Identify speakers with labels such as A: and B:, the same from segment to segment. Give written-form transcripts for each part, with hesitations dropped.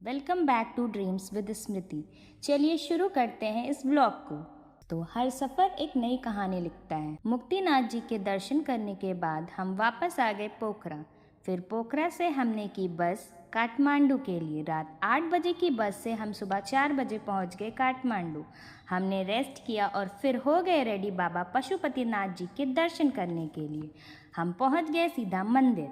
A: Welcome back to Dreams with Smriti. चलिए शुरू करते हैं इस व्लॉग को। तो हर सफ़र एक नई कहानी लिखता है। मुक्तिनाथ जी के दर्शन करने के बाद हम वापस आ गए पोखरा। फिर पोखरा से हमने की बस काठमांडू के लिए। रात 8 बजे की बस से हम सुबह 4 बजे पहुंच गए काठमांडू। हमने रेस्ट किया और फिर हो गए रेडी बाबा पशुपतिनाथ जी के दर्शन करने के लिए। हम पहुंच गए सीधा मंदिर।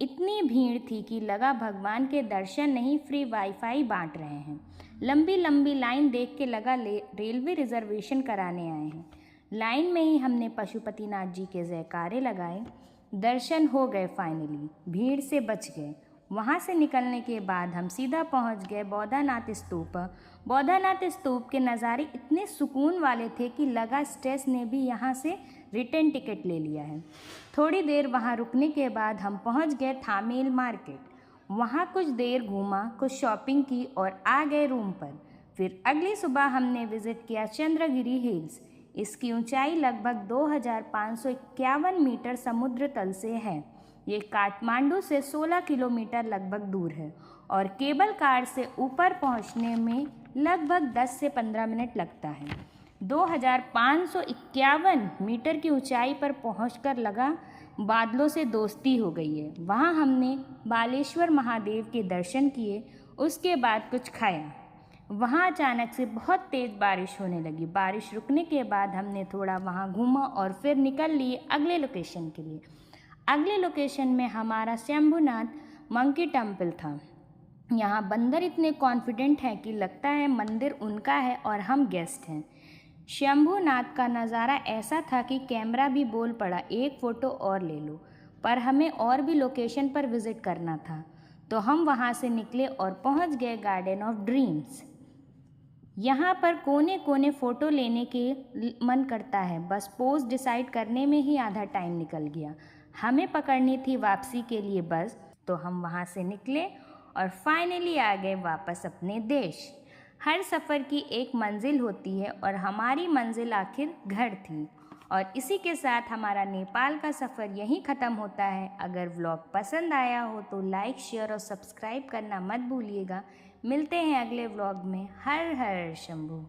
A: इतनी भीड़ थी कि लगा भगवान के दर्शन नहीं, फ्री वाईफाई बांट रहे हैं। लंबी लंबी लाइन देख के लगा रेलवे रिजर्वेशन कराने आए हैं। लाइन में ही हमने पशुपतिनाथ जी के जयकारे लगाए। दर्शन हो गए फाइनली, भीड़ से बच गए। वहाँ से निकलने के बाद हम सीधा पहुँच गए बौद्धानाथ स्तूप। बौद्धानाथ स्तूप के नज़ारे इतने सुकून वाले थे कि लगा स्ट्रेस ने भी यहाँ से रिटर्न टिकट ले लिया है। थोड़ी देर वहाँ रुकने के बाद हम पहुँच गए थामेल मार्केट। वहाँ कुछ देर घूमा, कुछ शॉपिंग की और आ गए रूम पर। फिर अगली सुबह हमने विज़िट किया चंद्रगिरी हिल्स। इसकी ऊंचाई लगभग 2551 मीटर समुद्र तल से है। ये काठमांडू से 16 किलोमीटर लगभग दूर है और केबल कार से ऊपर पहुंचने में लगभग 10 से 15 मिनट लगता है। 2551 मीटर की ऊंचाई पर पहुंचकर लगा बादलों से दोस्ती हो गई है। वहां हमने बालेश्वर महादेव के दर्शन किए, उसके बाद कुछ खाया। वहाँ अचानक से बहुत तेज़ बारिश होने लगी। बारिश रुकने के बाद हमने थोड़ा वहाँ घूमा और फिर निकल लिए अगले लोकेशन के लिए। अगले लोकेशन में हमारा शंभुनाथ मंकी टेम्पल था। यहाँ बंदर इतने कॉन्फिडेंट हैं कि लगता है मंदिर उनका है और हम गेस्ट हैं। शंभुनाथ का नज़ारा ऐसा था कि कैमरा भी बोल पड़ा, एक फ़ोटो और ले लो। पर हमें और भी लोकेशन पर विज़िट करना था, तो हम वहाँ से निकले और पहुँच गए गार्डन ऑफ ड्रीम्स। यहाँ पर कोने कोने फ़ोटो लेने के मन करता है, बस पोज डिसाइड करने में ही आधा टाइम निकल गया। हमें पकड़नी थी वापसी के लिए बस, तो हम वहाँ से निकले और फाइनली आ गए वापस अपने देश। हर सफ़र की एक मंजिल होती है और हमारी मंजिल आखिर घर थी। और इसी के साथ हमारा नेपाल का सफ़र यहीं ख़त्म होता है। अगर व्लॉग पसंद आया हो तो लाइक, शेयर और सब्सक्राइब करना मत भूलिएगा। मिलते हैं अगले व्लॉग में। हर हर शंभू।